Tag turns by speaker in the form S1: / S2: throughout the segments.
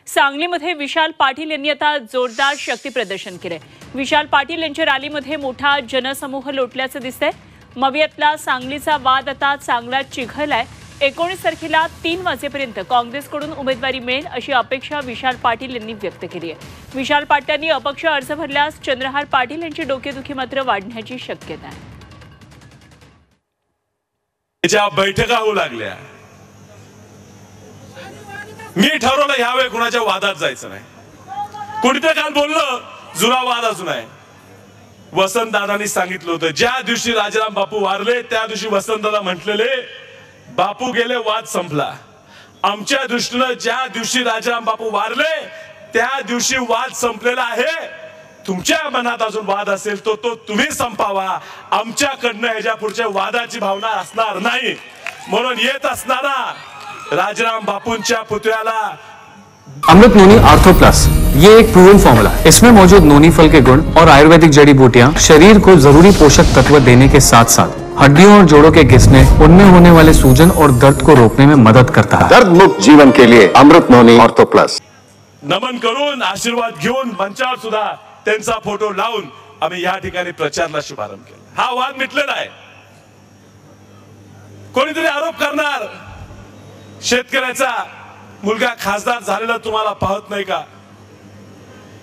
S1: सांगलीमध्ये विशाल पाटील यांनी आता जोरदार शक्ती प्रदर्शन केले। विशाल पाटील यांच्या रॅलीमध्ये मोठा जनसमूह लोटल्याचं दिसतंय। मवियातला सांगलीचा वाद आता चांगला चिघळलाय। 19 तारखेला 3 वाजेपर्यंत काँग्रेसकडून उमेदवारी मिळेल अशी अपेक्षा विशाल पाटील यांनी व्यक्त केली आहे। विशाल पाटलांनी अपक्ष अर्ज भरल्यास चंद्रहार पाटील यांची डोकेदुखी मात्र वाढण्याची शक्यता आहे।
S2: ज्या बैठका होऊ लागल्या, मी ठरवलं यावेळी कुणाच्या वादात जायचं नाही। कोणीतरी काल बोललं जुना वाद अजून आहे। वसंतदादांनी सांगितलं होतं ज्या दिवशी राजाराम बापू वारले त्या दिवशी वसंतदादा म्हटलेले बापू गेले वाद संपला। आमच्या दृष्टीने ज्या दिवशी राजाराम बापू वारले त्या दिवशी वाद संपलेला आहे। तुमच्या मनात अजून वाद असेल तो तुम्ही संपावा। आमच्याकडनं ह्याच्या पुढच्या वादाची भावना असणार नाही। म्हणून येत असणारा राजाराम बापूंच्या पुतळ्याला
S3: अमृत नोनी आर्थो प्लस, ये एक प्रूवन फॉर्मूला है। इसमें मौजूद नोनी फल के गुण और आयुर्वेदिक जड़ी बूटियां शरीर को जरूरी पोषक तत्व देने के साथ साथ हड्डियों और जोड़ों के घिसने, उनमें होने वाले सूजन और दर्द को रोकने में मदद करता है।
S4: दर्द मुक्त जीवन के लिए अमृत नोनी आर्थो प्लस।
S2: नमन करून आशीर्वाद घेऊन मंचावर सुद्धा त्यांचा फोटो लावून आम्ही या ठिकाणी प्रचाराला शुभारंभ केला। हा वाद मिटलेला आहे। कोणीतरी आरोप करणार शेतकऱ्याचा मुलगा खासदार झालेला तुम्हाला पाहत नाही का?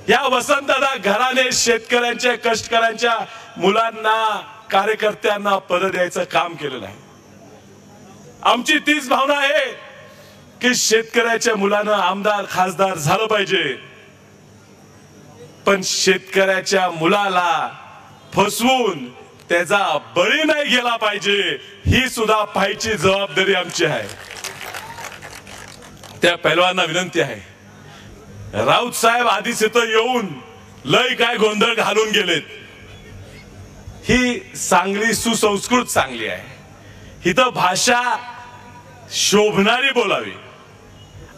S2: या वसंतदादा घराने शेतकऱ्यांच्या कष्टकऱ्यांच्या मुलांना कार्यकर्त्यांना पद द्यायचं काम केलेलं आहे। आमची तीच भावना आहे की शेतकऱ्याच्या मुलांना आमदार खासदार झालं पाहिजे, पण शेतकऱ्याच्या मुलाला फसवून त्याचा बळी नाही गेला पाहिजे ही सुद्धा पाहायची जबाबदारी आमची आहे। त्या पैलवांना विनंती आहे, राऊत साहेब आधीच इथं येऊन लय काय गोंधळ घालून गेलेत। ही सांगली सुसंस्कृत सांगली आहे। इथं भाषा शोभणारी बोलावी।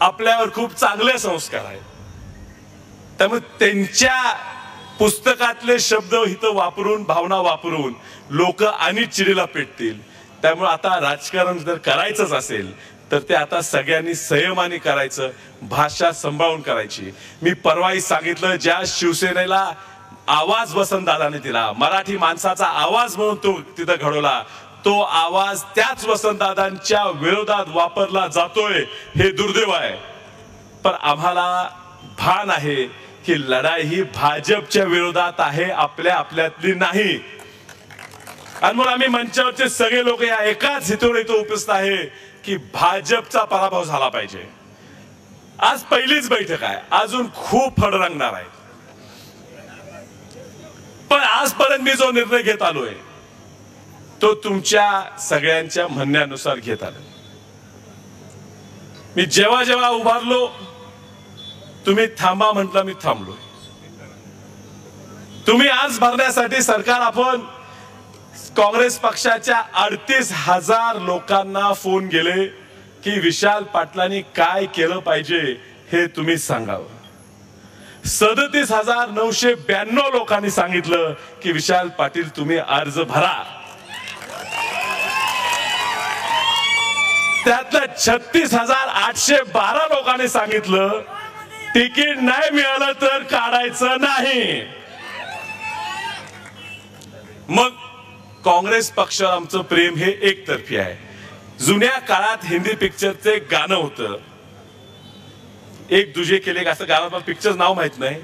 S2: आपल्यावर खूप चांगले संस्कार आहेत, त्यामुळे त्यांच्या पुस्तकातले शब्द इथं वापरून भावना वापरून लोक आणि चिडीला पेटतील। त्यामुळे आता राजकारण जर करायचंच असेल तर ते आता सगळ्यांनी संयमाने करायचं, भाषा सांभाळून करायची। मी परवाही सांगितलं ज्या शिवसेनेला आवाज वसंतदादांनी दिला, मराठी माणसाचा आवाज म्हणून तो तिथं घडवला, तो आवाज त्याच वसंतदादांच्या विरोधात वापरला जातोय हे दुर्दैव आहे। पण आम्हाला भान आहे की लढाई ही भाजपच्या विरोधात आहे, आपल्या आपल्यातली नाही। आणि म्हणून आम्ही मंचावरचे सगळे लोक या एकाच हेतूने इथं उपस्थित आहे की भाजपचा पराभव झाला पाहिजे। आज पहिलीच बैठक आहे, अजून खूप फड रंगणार आहे। पण आजपर्यंत मी जो निर्णय घेत आलोय तो तुमच्या सगळ्यांच्या म्हणण्यानुसार घेत आलो। मी जेव्हा जेव्हा उभारलो तुम्ही थांबा म्हटलं, मी थांबलो। तुम्ही आज भरण्यासाठी सरकार आपण काँग्रेस पक्षाच्या 38,000 लोकांना फोन गेले की विशाल पाटलांनी काय केलं पाहिजे हे तुम्ही सांगावं। 37,992 लोकांनी सांगितलं की विशाल पाटील तुम्ही अर्ज भरा। त्यातल्या 36,812 लोकांनी सांगितलं तिकीट नाही मिळालं तर काढायचं नाही। मग काँग्रेस पक्षावर आमचं प्रेम हे एकतर्फी आहे। जुन्या काळात हिंदी पिक्चरचे गाणं होतं, एक दुजे केले असं गाणं, पिक्चर नाव माहित नाही।